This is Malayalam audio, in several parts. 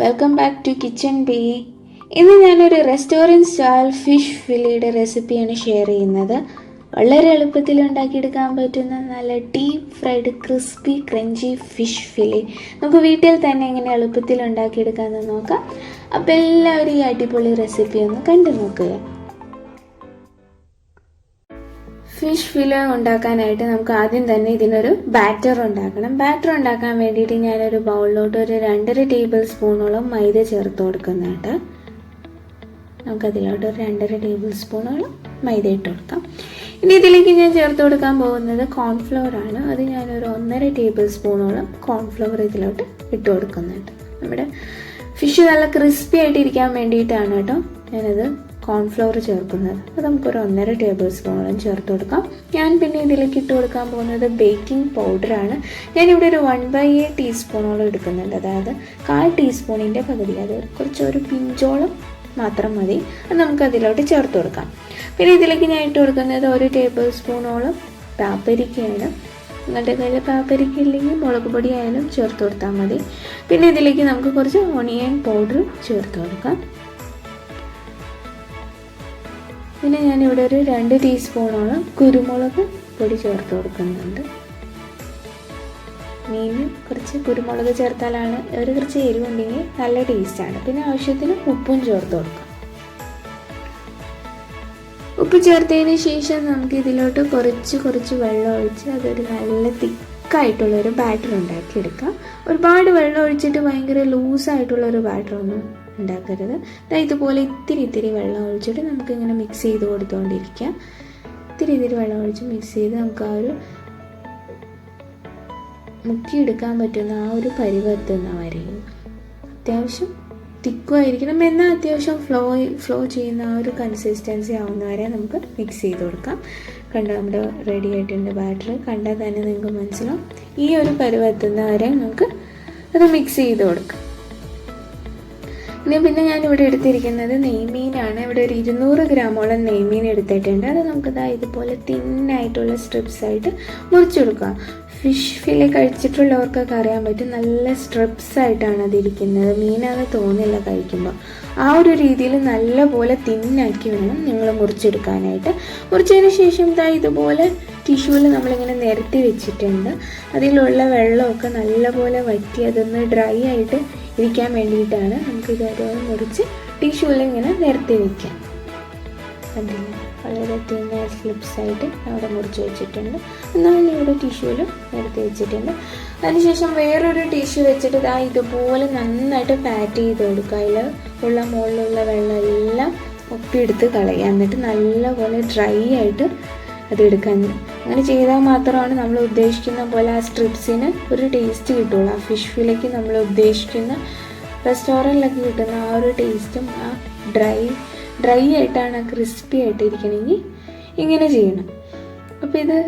Welcome back to Kitchen B. ഇന്ന് ഞാനൊരു റെസ്റ്റോറൻറ്റ് സ്റ്റൈൽ ഫിഷ് ഫില്ലിയുടെ റെസിപ്പിയാണ് ഷെയർ ചെയ്യുന്നത്. വളരെ എളുപ്പത്തിൽ ഉണ്ടാക്കിയെടുക്കാൻ പറ്റുന്ന നല്ല deep fried crispy crunchy fish filly നമുക്ക് വീട്ടിൽ തന്നെ എങ്ങനെ എളുപ്പത്തിൽ ഉണ്ടാക്കിയെടുക്കാമെന്ന് നോക്കാം. അപ്പോൾ എല്ലാവരും ഈ അടിപൊളി റെസിപ്പി ഒന്ന് കണ്ടു നോക്കുക. ഫിഷ് ഫിലെ ഉണ്ടാക്കാനായിട്ട് നമുക്ക് ആദ്യം തന്നെ ഇതിനൊരു ബാറ്റർ ഉണ്ടാക്കണം. ബാറ്റർ ഉണ്ടാക്കാൻ വേണ്ടിയിട്ട് ഞാനൊരു ബൗളിലോട്ട് ഒരു 2.5 ടേബിൾ സ്പൂണോളം മൈദ ചേർത്ത് കൊടുക്കുന്നുണ്ട്. നമുക്കതിലോട്ട് ഒരു 2.5 ടേബിൾ സ്പൂണോളം മൈദ ഇട്ട് കൊടുക്കാം. ഇനി ഇതിലേക്ക് ഞാൻ ചേർത്ത് കൊടുക്കാൻ പോകുന്നത് കോൺഫ്ലവർ ആണ്. അത് ഞാനൊരു 1.5 ടേബിൾ സ്പൂണോളം കോൺഫ്ലവർ ഇതിലോട്ട് ഇട്ട് കൊടുക്കുന്നുണ്ട്. നമ്മുടെ ഫിഷ് നല്ല ക്രിസ്പി ആയിട്ടിരിക്കാൻ വേണ്ടിയിട്ടാണ് കേട്ടോ ഞാനത് കോൺഫ്ലവർ ചേർക്കുന്നത്. അത് നമുക്കൊരു 1.5 ടേബിൾ സ്പൂണോളം ചേർത്ത് കൊടുക്കാം. ഞാൻ പിന്നെ ഇതിലേക്ക് ഇട്ട് കൊടുക്കാൻ പോകുന്നത് ബേക്കിംഗ് പൗഡറാണ്. ഞാനിവിടെ ഒരു 1/8 ടീസ്പൂണോളം എടുക്കുന്നുണ്ട്. അതായത് 1/4 ടീസ്പൂണിൻ്റെ പകുതി, അത് കുറച്ചൊരു പിഞ്ചോളം മാത്രം മതി. അത് നമുക്ക് അതിലോട്ട് ചേർത്ത് കൊടുക്കാം. പിന്നെ ഇതിലേക്ക് ഞാൻ ഇട്ട് കൊടുക്കുന്നത് 1 ടേബിൾ സ്പൂണോളം പാപ്പരിക്കയാണ്. നിങ്ങളുടെ കയ്യിൽ പാപ്പരിക്ക ഇല്ലെങ്കിൽ മുളക് പൊടി ആയാലും ചേർത്ത് കൊടുത്താൽ മതി. പിന്നെ ഇതിലേക്ക് നമുക്ക് കുറച്ച് ഓണിയൻ പൗഡർ ചേർത്ത് കൊടുക്കാം. പിന്നെ ഞാനിവിടെ ഒരു 2 ടീസ്പൂണോളം കുരുമുളക് പൊടി ചേർത്ത് കൊടുക്കുന്നുണ്ട്. മീനിന് കുറച്ച് കുരുമുളക് ചേർത്താലാണ് കുറച്ച് എരിവുണ്ടെങ്കിൽ നല്ല ടേസ്റ്റാണ്. പിന്നെ ആവശ്യത്തിന് ഉപ്പും ചേർത്ത് കൊടുക്കാം. ഉപ്പ് ചേർത്തതിന് ശേഷം നമുക്ക് ഇതിലോട്ട് കുറച്ച് വെള്ളം ഒഴിച്ച് അതൊരു നല്ല തിക്കായിട്ടുള്ളൊരു ബാറ്റർ ഉണ്ടാക്കിയെടുക്കാം. ഒരുപാട് വെള്ളം ഒഴിച്ചിട്ട് ഭയങ്കര ലൂസായിട്ടുള്ളൊരു ബാറ്ററൊന്നും ഉണ്ടാക്കരുത്. ഇതുപോലെ ഇത്തിരി വെള്ളം ഒഴിച്ചിട്ട് നമുക്കിങ്ങനെ മിക്സ് ചെയ്ത് കൊടുത്തുകൊണ്ടിരിക്കാം. ഇത്തിരി വെള്ളം ഒഴിച്ച് മിക്സ് ചെയ്ത് നമുക്ക് ആ ഒരു മുക്കിയെടുക്കാൻ പറ്റുന്ന ആ ഒരു പരുവെത്തുന്നവരെയും അത്യാവശ്യം തിക്കുമായിരിക്കണം, എന്നാൽ അത്യാവശ്യം ഫ്ലോ ചെയ്യുന്ന ആ ഒരു കൺസിസ്റ്റൻസി ആവുന്നവരെ നമുക്ക് മിക്സ് ചെയ്ത് കൊടുക്കാം. കണ്ടാൽ നമ്മുടെ റെഡി ആയിട്ടുണ്ട് ബാറ്റർ. കണ്ടാൽ തന്നെ നിങ്ങൾക്ക് മനസ്സിലാവും. ഈ ഒരു പരുവെത്തുന്നവരെ നമുക്ക് അത് മിക്സ് ചെയ്ത് കൊടുക്കാം. പിന്നെ ഞാനിവിടെ എടുത്തിരിക്കുന്നത് നെയ്മീനാണ്. ഇവിടെ ഒരു 200 ഗ്രാമോളം നെയ്മീൻ എടുത്തിട്ടുണ്ട്. അത് നമുക്കിതാ ഇതുപോലെ തിന്നായിട്ടുള്ള സ്ട്രിപ്സ് ആയിട്ട് മുറിച്ചെടുക്കാം. ഫിഷ് ഫിലെ കഴിച്ചിട്ടുള്ളവർക്കൊക്കെ അറിയാൻ പറ്റും, നല്ല സ്ട്രിപ്സ് ആയിട്ടാണ് അതിരിക്കുന്നത്. മീനാണെന്ന് തോന്നില്ല കഴിക്കുമ്പോൾ. ആ ഒരു രീതിയിൽ നല്ലപോലെ തിന്നാക്കി വേണം നിങ്ങൾ മുറിച്ചെടുക്കാനായിട്ട്. മുറിച്ചതിന് ശേഷം ഇതുപോലെ ടിഷ്യൂവിൽ നമ്മളിങ്ങനെ നിരത്തി വെച്ചിട്ടുണ്ട്. അതിലുള്ള വെള്ളമൊക്കെ നല്ലപോലെ വറ്റി അതൊന്ന് ഡ്രൈ ആയിട്ട് ഇരിക്കാൻ വേണ്ടിയിട്ടാണ് നമുക്കിത് ഓരോന്ന് മുറിച്ച് ടിഷ്യൂവിൽ ഇങ്ങനെ നിരത്തി വയ്ക്കാം. കണ്ടില്ല, വളരെ തിന്നായ സ്ലിപ്സായിട്ട് അവിടെ മുറിച്ച് വെച്ചിട്ടുണ്ട്. എന്നാൽ ഇവിടെ ടിഷ്യൂവിൽ നിരത്തി വെച്ചിട്ടുണ്ട്. അതിനുശേഷം വേറൊരു ടിഷ്യൂ വെച്ചിട്ട് ഇതുപോലെ നന്നായിട്ട് പാറ്റ് ചെയ്ത് കൊടുക്കുക. അതിൽ മുകളിലുള്ള വെള്ളം എല്ലാം ഒപ്പിയെടുത്ത് കളയുക. എന്നിട്ട് നല്ലപോലെ ഡ്രൈ ആയിട്ട് അതെടുക്കാൻ. അങ്ങനെ ചെയ്താൽ മാത്രമാണ് നമ്മൾ ഉദ്ദേശിക്കുന്ന പോലെ ആ സ്ട്രിപ്സിന് ഒരു ടേസ്റ്റ് കിട്ടുള്ളൂ. ആ ഫിഷ് ഫിലേക്ക് നമ്മൾ ഉദ്ദേശിക്കുന്ന റെസ്റ്റോറൻറ്റിലൊക്കെ കിട്ടുന്ന ആ ഒരു ടേസ്റ്റും ആ ഡ്രൈ ആയിട്ടാണ് ക്രിസ്പി ആയിട്ടിരിക്കണമെങ്കിൽ ഇങ്ങനെ ചെയ്യണം. അപ്പോൾ ഇത്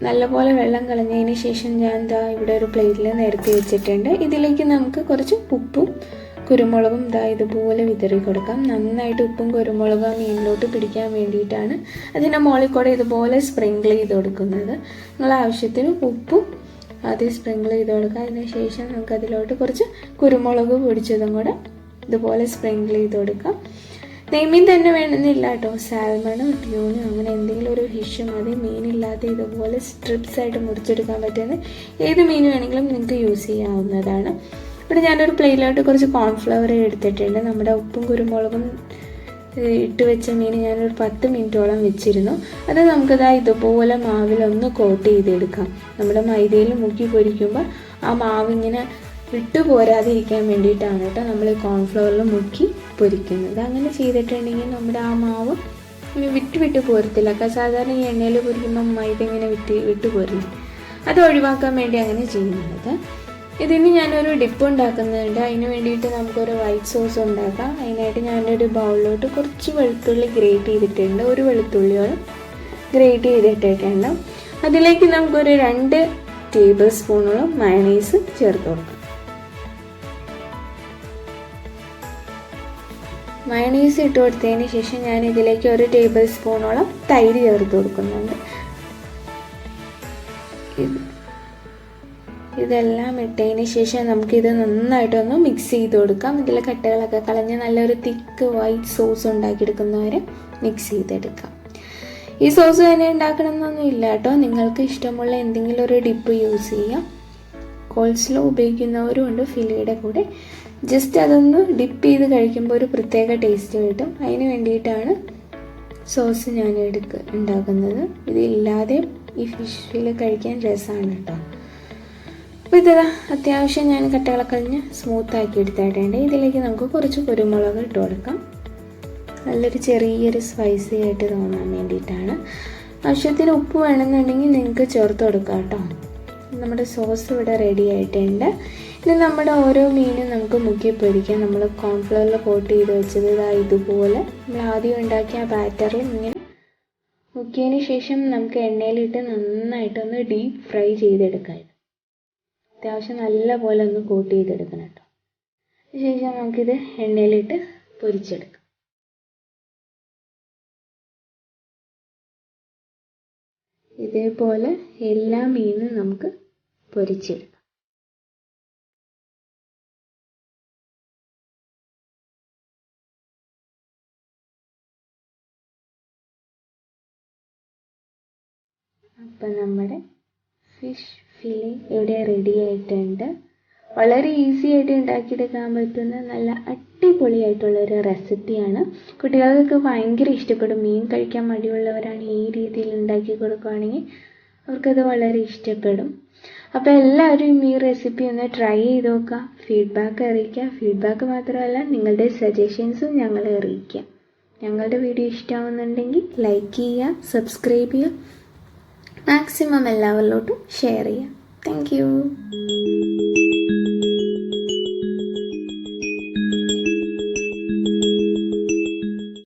നല്ലപോലെ വെള്ളം കളഞ്ഞതിന് ശേഷം ഞാൻ ഇവിടെ ഒരു പ്ലേറ്റിൽ നിരത്തി വെച്ചിട്ടുണ്ട്. ഇതിലേക്ക് നമുക്ക് കുറച്ച് ഉപ്പും കുരുമുളകും ഇതുപോലെ വിതറി കൊടുക്കാം. നന്നായിട്ട് ഉപ്പും കുരുമുളകും മീനിലോട്ട് പിടിക്കാൻ വേണ്ടിയിട്ടാണ് അതിൻ്റെ മുകളിൽ കൂടെ ഇതുപോലെ സ്പ്രിങ്കിൾ ചെയ്ത് കൊടുക്കുന്നത്. നിങ്ങൾ ആവശ്യത്തിന് ഉപ്പും ആദ്യം സ്പ്രിങ്കിൾ ചെയ്ത് കൊടുക്കുക. അതിന് ശേഷം നമുക്ക് അതിലോട്ട് കുറച്ച് കുരുമുളക് പൊടിച്ചതും കൂടെ ഇതുപോലെ സ്പ്രിങ്കിൾ ചെയ്ത് കൊടുക്കാം. നെയ്മീൻ തന്നെ വേണമെന്നില്ല കേട്ടോ, സാൽമണോ ട്യൂണോ അങ്ങനെ എന്തെങ്കിലും ഒരു ഫിഷ് മതി. മീനില്ലാതെ ഇതുപോലെ സ്ട്രിപ്സ് ആയിട്ട് മുറിച്ചെടുക്കാൻ പറ്റുന്ന ഏത് മീൻ വേണമെങ്കിലും നിങ്ങൾക്ക് യൂസ് ചെയ്യാവുന്നതാണ്. ഇവിടെ ഞാനൊരു പ്ലേറ്റിലോട്ട് കുറച്ച് കോൺഫ്ലവർ എടുത്തിട്ടുണ്ട്. നമ്മുടെ ഉപ്പും കുരുമുളകും ഇട്ട് വെച്ച മീൻ ഞാനൊരു 10 മിനിറ്റോളം വെച്ചിരുന്നു. അത് നമുക്കിതാ ഇതുപോലെ മാവിലൊന്ന് കോട്ട് ചെയ്തെടുക്കാം. നമ്മുടെ മൈദയിൽ മുക്കി പൊരിക്കുമ്പോൾ ആ മാവ് ഇങ്ങനെ വിട്ടു പോരാതിരിക്കാൻ വേണ്ടിയിട്ടാണ് കേട്ടോ നമ്മൾ കോൺഫ്ലവറിൽ മുക്കി പൊരിക്കുന്നത്. അങ്ങനെ ചെയ്തിട്ടുണ്ടെങ്കിൽ നമ്മുടെ ആ മാവ് ഇങ്ങനെ വിട്ട് പോരത്തില്ല. സാധാരണ ഈ എണ്ണയിൽ പൊരിക്കുമ്പോൾ മൈദ ഇങ്ങനെ വിട്ട് പോരില്ല. അത് ഒഴിവാക്കാൻ വേണ്ടി അങ്ങനെ ചെയ്യുന്നത്. ഇതിന് ഞാനൊരു ഡിപ്പ് ഉണ്ടാക്കുന്നുണ്ട്. അതിന് വേണ്ടിയിട്ട് നമുക്കൊരു വൈറ്റ് സോസ് ഉണ്ടാക്കാം. അതിനായിട്ട് ഞാനൊരു ബൗളിലോട്ട് കുറച്ച് വെളുത്തുള്ളി ഗ്രേറ്റ് ചെയ്തിട്ടുണ്ട്. ഒരു വെളുത്തുള്ളിയോളം ഗ്രേറ്റ് ചെയ്തിട്ടിട്ടുണ്ട്. അതിലേക്ക് നമുക്കൊരു 2 ടേബിൾ സ്പൂണോളം മയണൈസ് ചേർത്ത് കൊടുക്കാം. മയണൈസ് ഇട്ട് കൊടുത്തതിന് ശേഷം ഞാൻ ഇതിലേക്ക് 1 ടേബിൾ സ്പൂണോളം തൈര് ചേർത്ത് കൊടുക്കുന്നുണ്ട്. ഇതെല്ലാം ഇട്ടതിന് ശേഷം നമുക്കിത് നന്നായിട്ടൊന്ന് മിക്സ് ചെയ്ത് കൊടുക്കാം. ഇതിലെ കട്ടകളൊക്കെ കളഞ്ഞ് നല്ലൊരു തിക്ക് വൈറ്റ് സോസ് ഉണ്ടാക്കിയെടുക്കുന്നവരെ മിക്സ് ചെയ്തെടുക്കാം. ഈ സോസ് തന്നെ ഉണ്ടാക്കണമെന്നൊന്നും ഇല്ല കേട്ടോ, നിങ്ങൾക്ക് ഇഷ്ടമുള്ള എന്തെങ്കിലും ഒരു ഡിപ്പ് യൂസ് ചെയ്യാം. കോൾസ്ലോ ഉപയോഗിക്കുന്നവരും ഉണ്ട് ഫിലയുടെ കൂടെ. ജസ്റ്റ് അതൊന്ന് ഡിപ്പ് ചെയ്ത് കഴിക്കുമ്പോൾ ഒരു പ്രത്യേക ടേസ്റ്റ് കിട്ടും. അതിന് വേണ്ടിയിട്ടാണ് സോസ് ഞാൻ ഉണ്ടാക്കുന്നത്. ഇതില്ലാതെ ഈ ഫിഷ് ഫിലെ കഴിക്കാൻ രസമാണ് കേട്ടോ. അപ്പോൾ ഇതാ അത്യാവശ്യം ഞാൻ കട്ടകളൊക്കെ കളഞ്ഞ് സ്മൂത്താക്കി എടുത്തിട്ടുണ്ട്. ഇതിലേക്ക് നമുക്ക് കുറച്ച് കുരുമുളക് ഇട്ട് കൊടുക്കാം. നല്ലൊരു ചെറിയൊരു സ്പൈസി ആയിട്ട് തോന്നാൻ വേണ്ടിയിട്ടാണ്. ആവശ്യത്തിന് ഉപ്പ് വേണമെന്നുണ്ടെങ്കിൽ നിങ്ങൾക്ക് ചേർത്ത് കൊടുക്കാം കേട്ടോ. നമ്മുടെ സോസ് ഇവിടെ റെഡി ആയിട്ടുണ്ട്. ഇനി നമ്മുടെ ഓരോ മീനും നമുക്ക് മുക്കി പൊരിക്കാം. നമ്മൾ കോൺഫ്ലവറിൽ കോട്ട് ചെയ്ത് വെച്ചത് ഇതുപോലെ നമ്മൾ ആദ്യം ഉണ്ടാക്കിയ ആ ബാറ്ററിൽ ഇങ്ങനെ മുക്കിയതിന് ശേഷം നമുക്ക് എണ്ണയിലിട്ട് നന്നായിട്ടൊന്ന് ഡീപ്പ് ഫ്രൈ ചെയ്തെടുക്കാം. അത്യാവശ്യം നല്ല പോലെ ഒന്ന് കോട്ട് ചെയ്തെടുക്കണം കേട്ടോ. ശേഷം നമുക്കിത് എണ്ണയിലിട്ട് പൊരിച്ചെടുക്കാം. ഇതേപോലെ എല്ലാ മീനും നമുക്ക് പൊരിച്ചെടുക്കാം. അപ്പം നമ്മുടെ ഫിഷ് ഫിലെ ഇവിടെ റെഡി ആയിട്ടുണ്ട്. വളരെ ഈസി ആയിട്ട് ഉണ്ടാക്കിയെടുക്കാൻ പറ്റുന്ന നല്ല അടിപൊളിയായിട്ടുള്ളൊരു റെസിപ്പിയാണ്. കുട്ടികൾക്കൊക്കെ ഭയങ്കര ഇഷ്ടപ്പെടും. മീൻ കഴിക്കാൻ മടിയുള്ളവരാണ് ഈ രീതിയിൽ ഉണ്ടാക്കി കൊടുക്കുകയാണെങ്കിൽ അവർക്കത് വളരെ ഇഷ്ടപ്പെടും. അപ്പോൾ എല്ലാവരും ഈ റെസിപ്പി ഒന്ന് ട്രൈ ചെയ്ത് നോക്കുക. ഫീഡ്ബാക്ക് അറിയിക്കുക. ഫീഡ്ബാക്ക് മാത്രമല്ല നിങ്ങളുടെ സജഷൻസും ഞങ്ങളെ അറിയിക്കുക. ഞങ്ങളുടെ വീഡിയോ ഇഷ്ടമാവുന്നുണ്ടെങ്കിൽ ലൈക്ക് ചെയ്യുക, സബ്സ്ക്രൈബ് ചെയ്യുക, മാക്സിമം എല്ലാവരിലോട്ടും ഷെയർ ചെയ്യുക. Thank you.